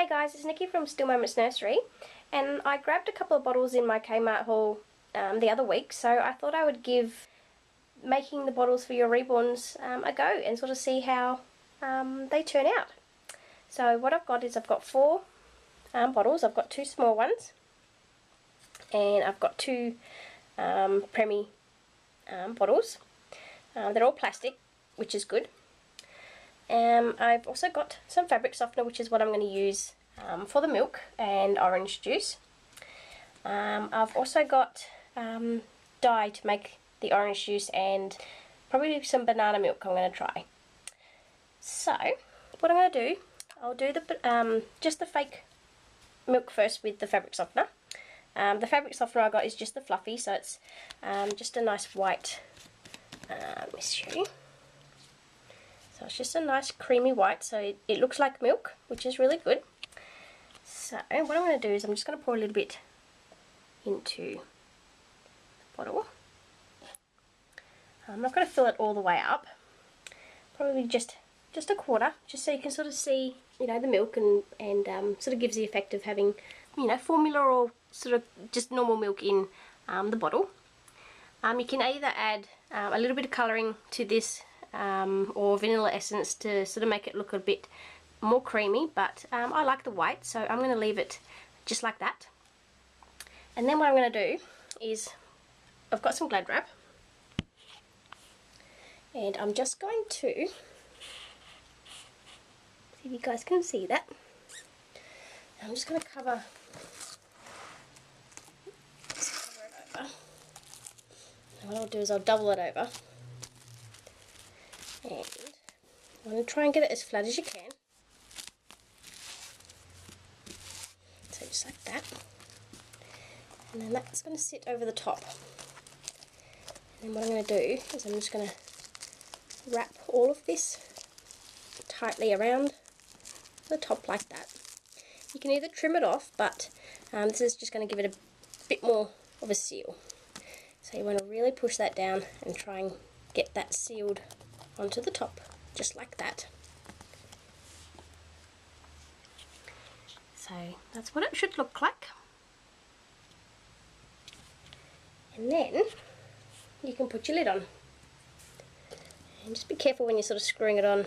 Hey guys, it's Nikki from Still Moments Nursery, and I grabbed a couple of bottles in my Kmart haul the other week, so I thought I would give making the bottles for your reborns a go and sort of see how they turn out. So what I've got is I've got 4 bottles. I've got 2 small ones, and I've got 2 Premi bottles. They're all plastic, which is good. I've also got some fabric softener, which is what I'm going to use for the milk and orange juice. I've also got dye to make the orange juice and probably some banana milk I'm going to try. So what I'm going to do, I'll do the just the fake milk first with the fabric softener. The fabric softener I got is just the fluffy, so it's just a nice white, let me show you. So it's just a nice creamy white, so it looks like milk, which is really good. So what I'm going to do is I'm just going to pour a little bit into the bottle. I'm not going to fill it all the way up, probably just a quarter, just so you can sort of see, you know, the milk and sort of gives the effect of having, you know, formula or sort of just normal milk in the bottle. You can either add a little bit of colouring to this or vanilla essence to sort of make it look a bit more creamy, but I like the white, so I'm going to leave it just like that. And then what I'm going to do is I've got some Glad wrap, and I'm just going to see if you guys can see that. I'm just going to cover it over. And what I'll do is I'll double it over, and I'm going to try and get it as flat as you can. So just like that. And then that's going to sit over the top. And then what I'm going to do is I'm just going to wrap all of this tightly around the top like that. You can either trim it off, but this is just going to give it a bit more of a seal. So you want to really push that down and try and get that sealed onto the top, just like that. So that's what it should look like. And then you can put your lid on. And just be careful when you're sort of screwing it on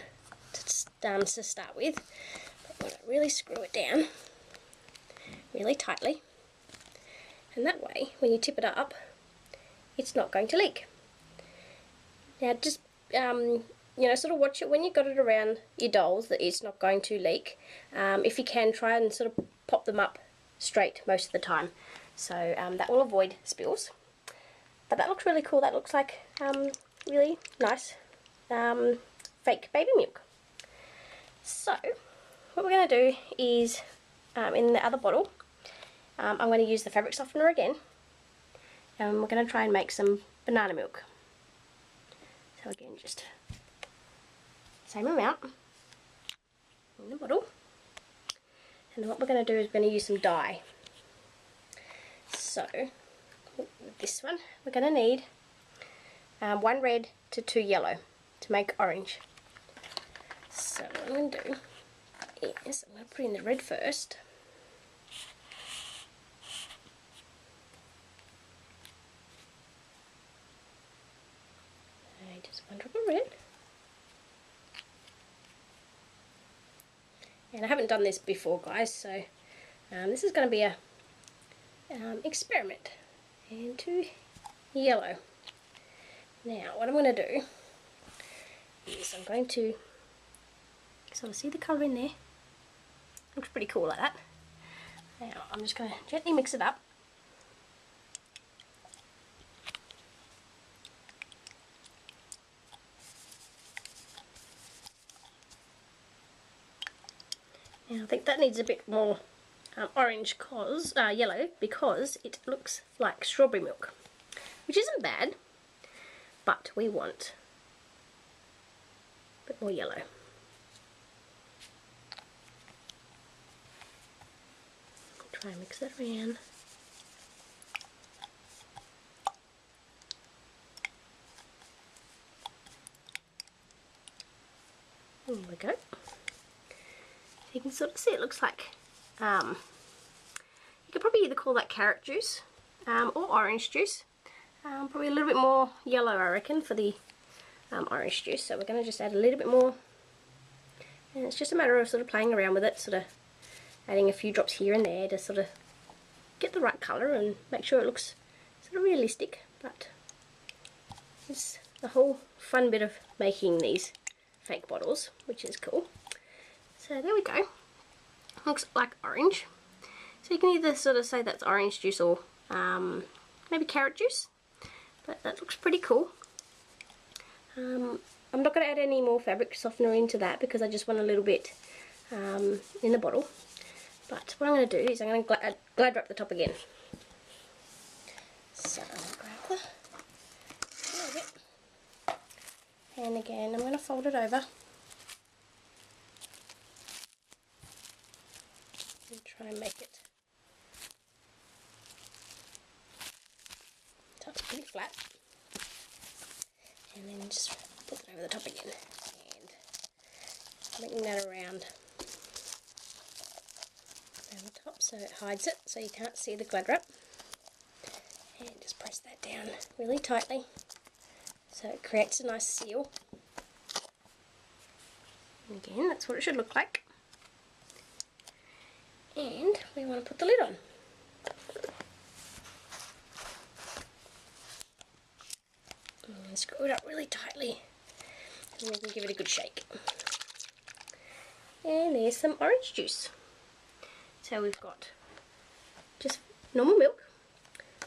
to start with. But you want to really screw it down really tightly. And that way, when you tip it up, it's not going to leak. Now just, you know, sort of watch it when you've got it around your dolls that it's not going to leak. If you can, try and sort of pop them up straight most of the time. So that will avoid spills. But that looks really cool. That looks like really nice fake baby milk. So what we're going to do is in the other bottle, I'm going to use the fabric softener again, and we're going to try and make some banana milk. So again, just same amount in the bottle. And then what we're going to do is we're going to use some dye. So with this one, we're going to need 1 red to 2 yellow to make orange. So what I'm going to do is I'm going to put in the red first. Just 1 drop of red. And I haven't done this before, guys, so this is going to be a experiment. And 2 yellow. Now what I'm going to do is I'm going to sort of see the colour in there. Looks pretty cool like that. Now I'm just going to gently mix it up. Now I think that needs a bit more orange yellow, because it looks like strawberry milk, which isn't bad, but we want a bit more yellow. Try and mix that around. There we go. You can sort of see it looks like you could probably either call that carrot juice or orange juice. Probably a little bit more yellow, I reckon, for the orange juice. So we're going to just add a little bit more, and it's just a matter of sort of playing around with it, sort of adding a few drops here and there to sort of get the right colour and make sure it looks sort of realistic. But it's the whole fun bit of making these fake bottles, which is cool. So there we go. Looks like orange. So you can either sort of say that's orange juice or maybe carrot juice, but that looks pretty cool. I'm not going to add any more fabric softener into that because I just want a little bit in the bottle. But what I'm going to do is I'm going to glad wrap the top again. So I'm going to grab the little bit, and again I'm going to fold it over and try and make it so it's pretty flat, and then just put it over the top again and making that around the top so it hides it so you can't see the glad wrap, and just press that down really tightly so it creates a nice seal. And again, that's what it should look like. And we want to put the lid on. And screw it up really tightly, and we can give it a good shake. And there's some orange juice. So we've got just normal milk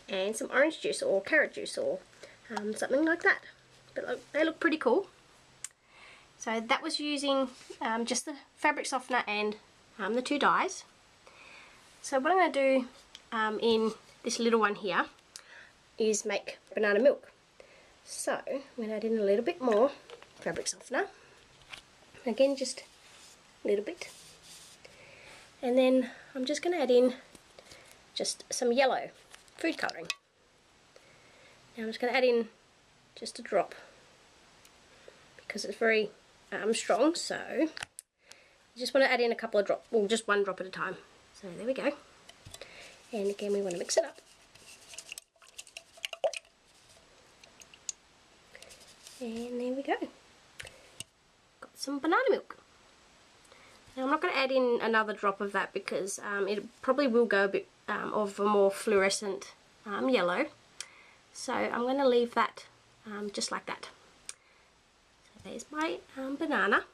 and some orange juice or carrot juice or something like that. But look, they look pretty cool. So that was using just the fabric softener and the 2 dyes. So what I'm going to do in this little one here is make banana milk. So I'm going to add in a little bit more fabric softener. Again, just a little bit. And then I'm just going to add in just some yellow food colouring. Now I'm just going to add in just a drop because it's very strong, so you just want to add in a couple of drops, well, just 1 drop at a time. So there we go. And again, we want to mix it up. And there we go. Got some banana milk. Now I'm not going to add in another drop of that because it probably will go a bit of a more fluorescent yellow. So I'm going to leave that just like that. So there's my banana.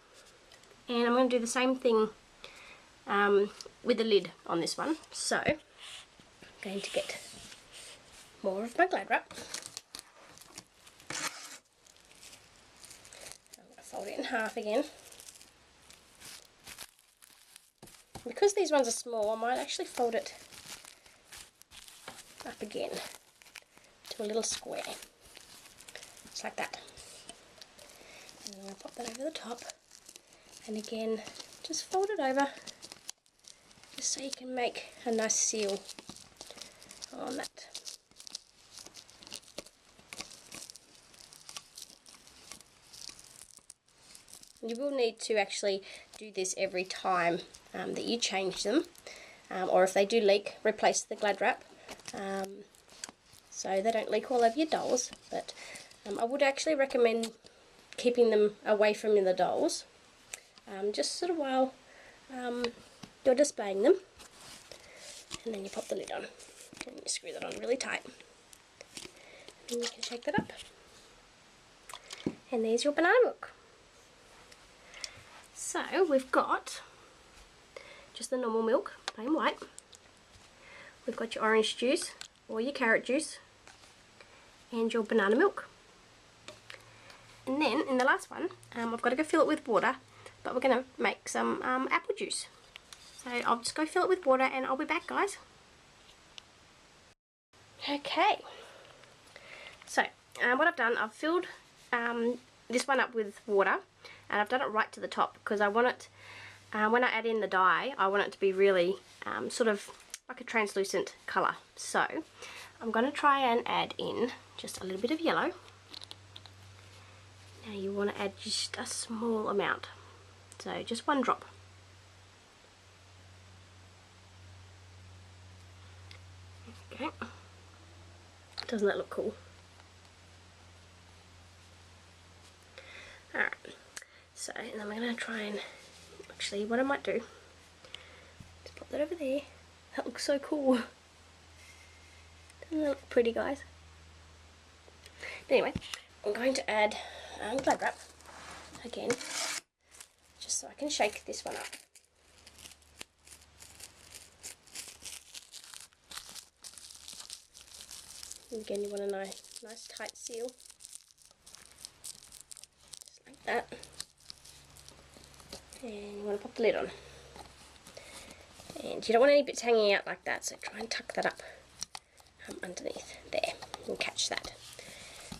And I'm going to do the same thing with the lid on this one. So I'm going to get more of my glad wrap. I'm going to fold it in half again. Because these ones are small, I might actually fold it up again to a little square, just like that. And then I'll pop that over the top, and again just fold it over just so you can make a nice seal on that. You will need to actually do this every time that you change them, or if they do leak, replace the glad wrap so they don't leak all over your dolls. But I would actually recommend keeping them away from the dolls just sort of while you're displaying them, and then you pop the lid on and you screw that on really tight, and you can shake that up, and there's your banana milk. So we've got just the normal milk, plain white. We've got your orange juice or your carrot juice and your banana milk. And then in the last one, I've got to go fill it with water, but we're going to make some apple juice. So I'll just go fill it with water and I'll be back, guys. Okay, so what I've done, I've filled this one up with water, and I've done it right to the top because I want it, when I add in the dye, I want it to be really sort of like a translucent colour. So I'm going to try and add in just a little bit of yellow. Now you want to add just a small amount, so just 1 drop. Okay. Doesn't that look cool? Alright, so and I'm going to try and, actually what I might do, just pop that over there. That looks so cool. Doesn't that look pretty, guys? Anyway, I'm going to add glad wrap again, just so I can shake this one up. And again, you want a nice tight seal, just like that. And you want to pop the lid on. And you don't want any bits hanging out like that, so try and tuck that up underneath there and catch that.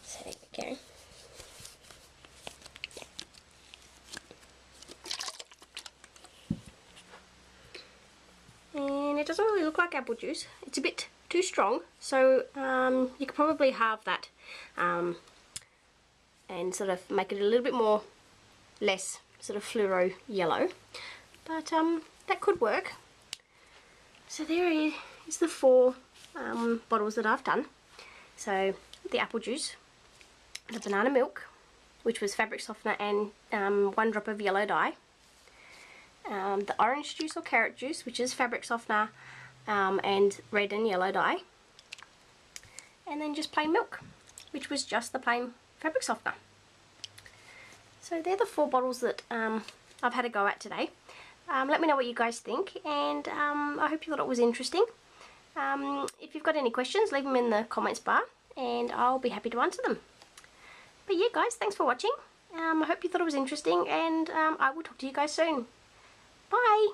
So there we go. And it doesn't really look like apple juice. It's a bit too strong, so you could probably halve that and sort of make it a little bit more less sort of fluoro yellow, but that could work. So there is the 4 bottles that I've done. So the apple juice, the banana milk, which was fabric softener and 1 drop of yellow dye, the orange juice or carrot juice, which is fabric softener and red and yellow dye, and then just plain milk, which was just the plain fabric softener. So they're the 4 bottles that I've had a go at today. Let me know what you guys think, and I hope you thought it was interesting. If you've got any questions, leave them in the comments bar and I'll be happy to answer them. But yeah guys, thanks for watching. I hope you thought it was interesting, and I will talk to you guys soon. Bye!